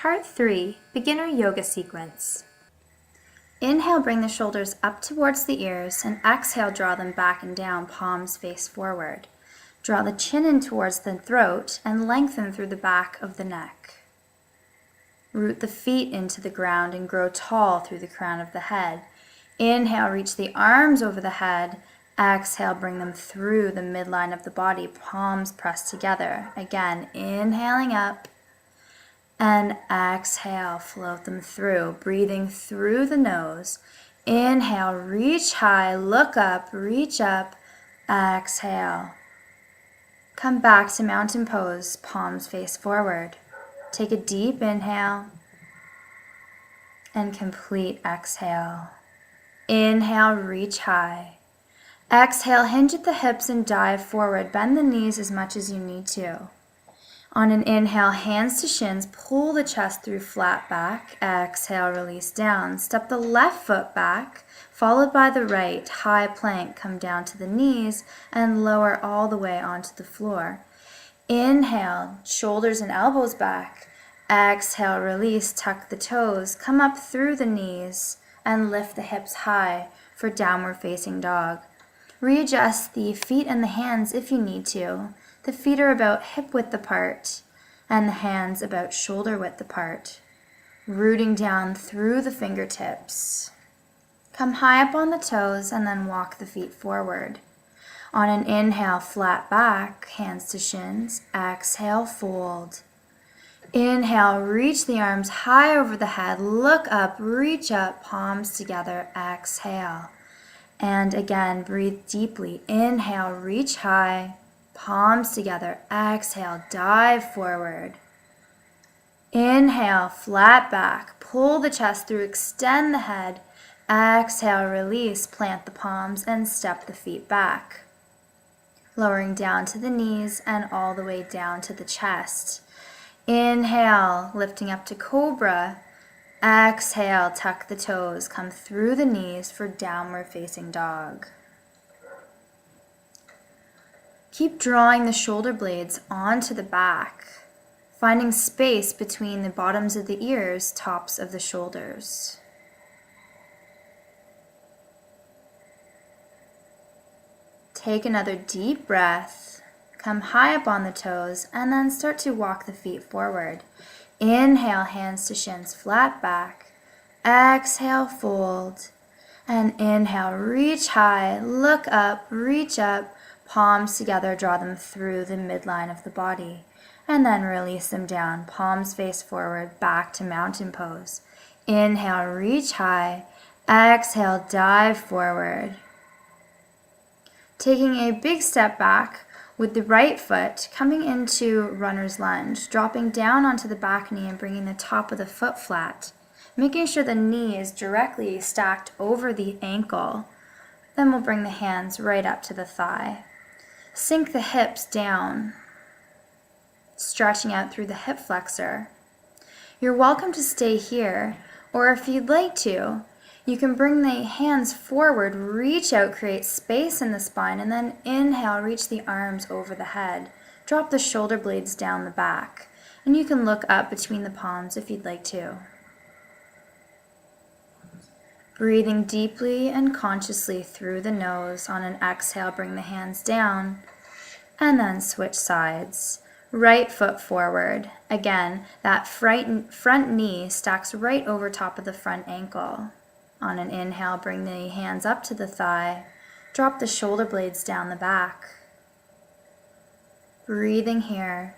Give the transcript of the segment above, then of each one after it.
Part 3, Beginner Yoga Sequence. Inhale, bring the shoulders up towards the ears, and exhale, draw them back and down, palms face forward. Draw the chin in towards the throat and lengthen through the back of the neck. Root the feet into the ground and grow tall through the crown of the head. Inhale, reach the arms over the head. Exhale, bring them through the midline of the body, palms pressed together. Again, inhaling up. And exhale, float them through, breathing through the nose. Inhale, reach high, look up, reach up, exhale. Come back to mountain pose, palms face forward. Take a deep inhale and complete exhale. Inhale, reach high. Exhale, hinge at the hips and dive forward. Bend the knees as much as you need to. On an inhale, hands to shins, pull the chest through flat back. Exhale, release down. Step the left foot back, followed by the right. High plank, come down to the knees and lower all the way onto the floor. Inhale, shoulders and elbows back. Exhale, release, tuck the toes. Come up through the knees and lift the hips high for downward facing dog. Readjust the feet and the hands if you need to. The feet are about hip width apart and the hands about shoulder width apart. Rooting down through the fingertips. Come high up on the toes and then walk the feet forward. On an inhale, flat back, hands to shins. Exhale, fold. Inhale, reach the arms high over the head. Look up, reach up, palms together. Exhale. And again, breathe deeply. Inhale, reach high. Palms together. Exhale, dive forward. Inhale, flat back. Pull the chest through, extend the head. Exhale, release, plant the palms and step the feet back. Lowering down to the knees and all the way down to the chest. Inhale, lifting up to cobra. Exhale, tuck the toes, come through the knees for downward facing dog. Keep drawing the shoulder blades onto the back, finding space between the bottoms of the ears, tops of the shoulders. Take another deep breath, come high up on the toes, and then start to walk the feet forward. Inhale, hands to shins, flat back. Exhale, fold. And inhale, reach high, look up, reach up. Palms together, draw them through the midline of the body. And then release them down, palms face forward, back to mountain pose. Inhale, reach high. Exhale, dive forward. Taking a big step back with the right foot, coming into runner's lunge, dropping down onto the back knee and bringing the top of the foot flat. Making sure the knee is directly stacked over the ankle. Then we'll bring the hands right up to the thigh. Sink the hips down, stretching out through the hip flexor. You're welcome to stay here, or if you'd like to, you can bring the hands forward, reach out, create space in the spine, and then inhale, reach the arms over the head. Drop the shoulder blades down the back, and you can look up between the palms if you'd like to. Breathing deeply and consciously through the nose. On an exhale, bring the hands down and then switch sides. Right foot forward. Again, that front knee stacks right over top of the front ankle. On an inhale, bring the hands up to the thigh. Drop the shoulder blades down the back. Breathing here.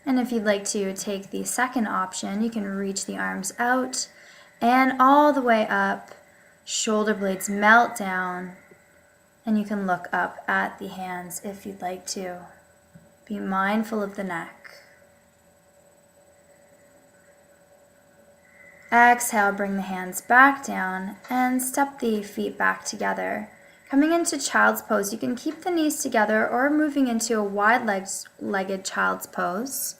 And if you'd like to take the second option, you can reach the arms out and all the way up, shoulder blades melt down, and you can look up at the hands if you'd like to. Be mindful of the neck. Exhale, bring the hands back down and step the feet back together. Coming into child's pose, you can keep the knees together or moving into a wide-legged child's pose,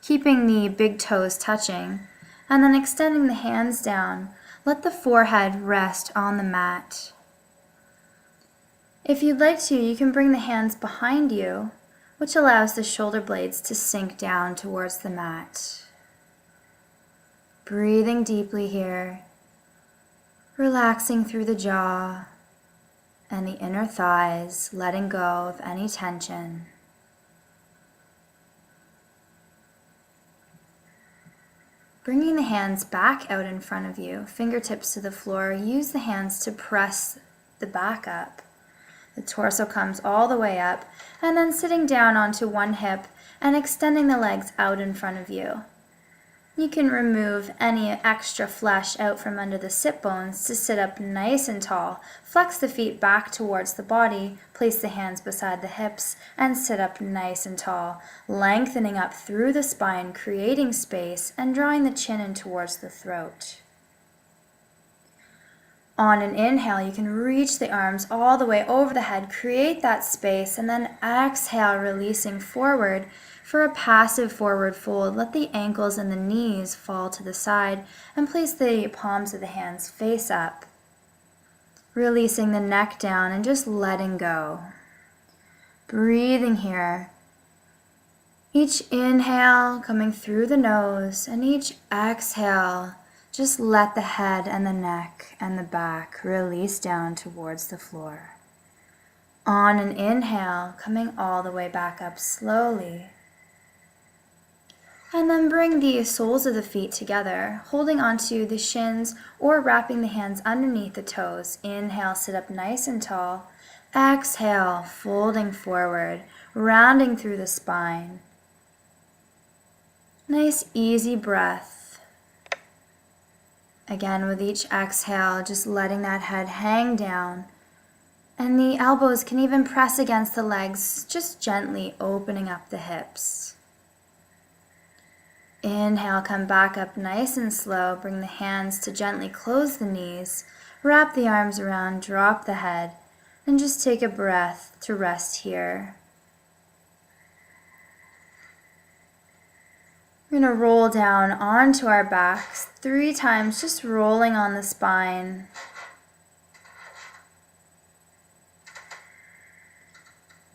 keeping the big toes touching. And then extending the hands down, let the forehead rest on the mat. If you'd like to, you can bring the hands behind you which allows the shoulder blades to sink down towards the mat. Breathing deeply here, relaxing through the jaw and the inner thighs, letting go of any tension. Bringing the hands back out in front of you, fingertips to the floor. Use the hands to press the back up. The torso comes all the way up, and then sitting down onto one hip and extending the legs out in front of you. You can remove any extra flesh out from under the sit bones to sit up nice and tall. Flex the feet back towards the body, place the hands beside the hips, and sit up nice and tall, lengthening up through the spine, creating space, and drawing the chin in towards the throat. On an inhale, you can reach the arms all the way over the head, create that space, and then exhale, releasing forward. For a passive forward fold, let the ankles and the knees fall to the side and place the palms of the hands face up. Releasing the neck down and just letting go. Breathing here. Each inhale coming through the nose, and each exhale, just let the head and the neck and the back release down towards the floor. On an inhale, coming all the way back up slowly. And then bring the soles of the feet together, holding onto the shins or wrapping the hands underneath the toes. Inhale, sit up nice and tall. Exhale, folding forward, rounding through the spine. Nice, easy breath. Again, with each exhale, just letting that head hang down. And the elbows can even press against the legs, just gently opening up the hips. Inhale, come back up nice and slow. Bring the hands to gently close the knees. Wrap the arms around, drop the head, and just take a breath to rest here. We're going to roll down onto our backs 3 times, just rolling on the spine.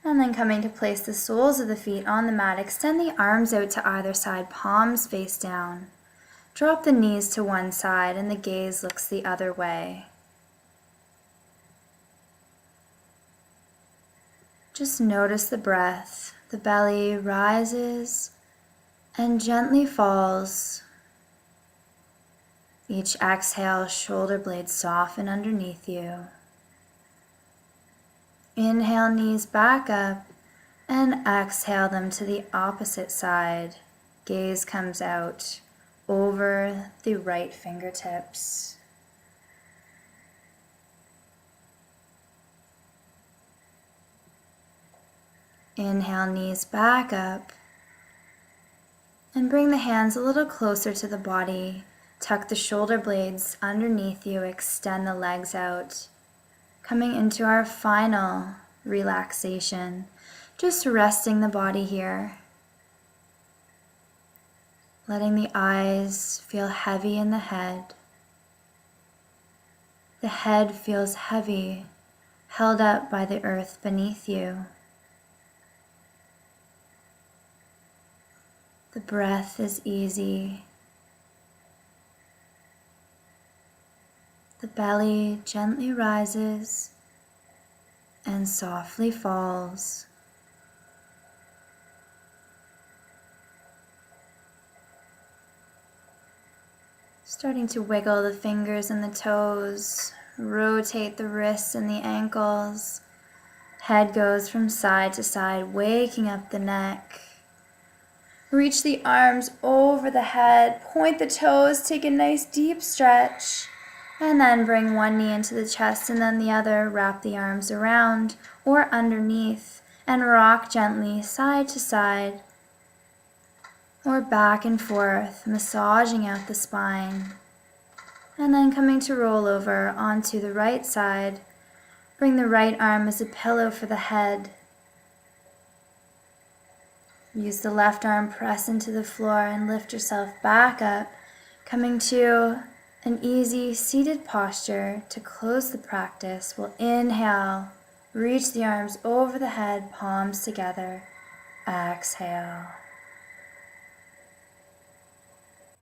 And then coming to place the soles of the feet on the mat, extend the arms out to either side, palms face down. Drop the knees to one side and the gaze looks the other way. Just notice the breath. The belly rises and gently falls. Each exhale, shoulder blades soften underneath you. Inhale, knees back up, and exhale them to the opposite side. Gaze comes out over the right fingertips. Inhale, knees back up, and bring the hands a little closer to the body. Tuck the shoulder blades underneath you, extend the legs out. Coming into our final relaxation, just resting the body here. Letting the eyes feel heavy in the head. The head feels heavy, held up by the earth beneath you. The breath is easy. The belly gently rises and softly falls. Starting to wiggle the fingers and the toes, rotate the wrists and the ankles. Head goes from side to side, waking up the neck. Reach the arms over the head, point the toes, take a nice deep stretch. And then bring one knee into the chest and then the other. Wrap the arms around or underneath and rock gently side to side or back and forth, massaging out the spine. And then coming to roll over onto the right side. Bring the right arm as a pillow for the head. Use the left arm, press into the floor and lift yourself back up, coming to an easy seated posture. To close the practice, we'll inhale, reach the arms over the head, palms together. Exhale.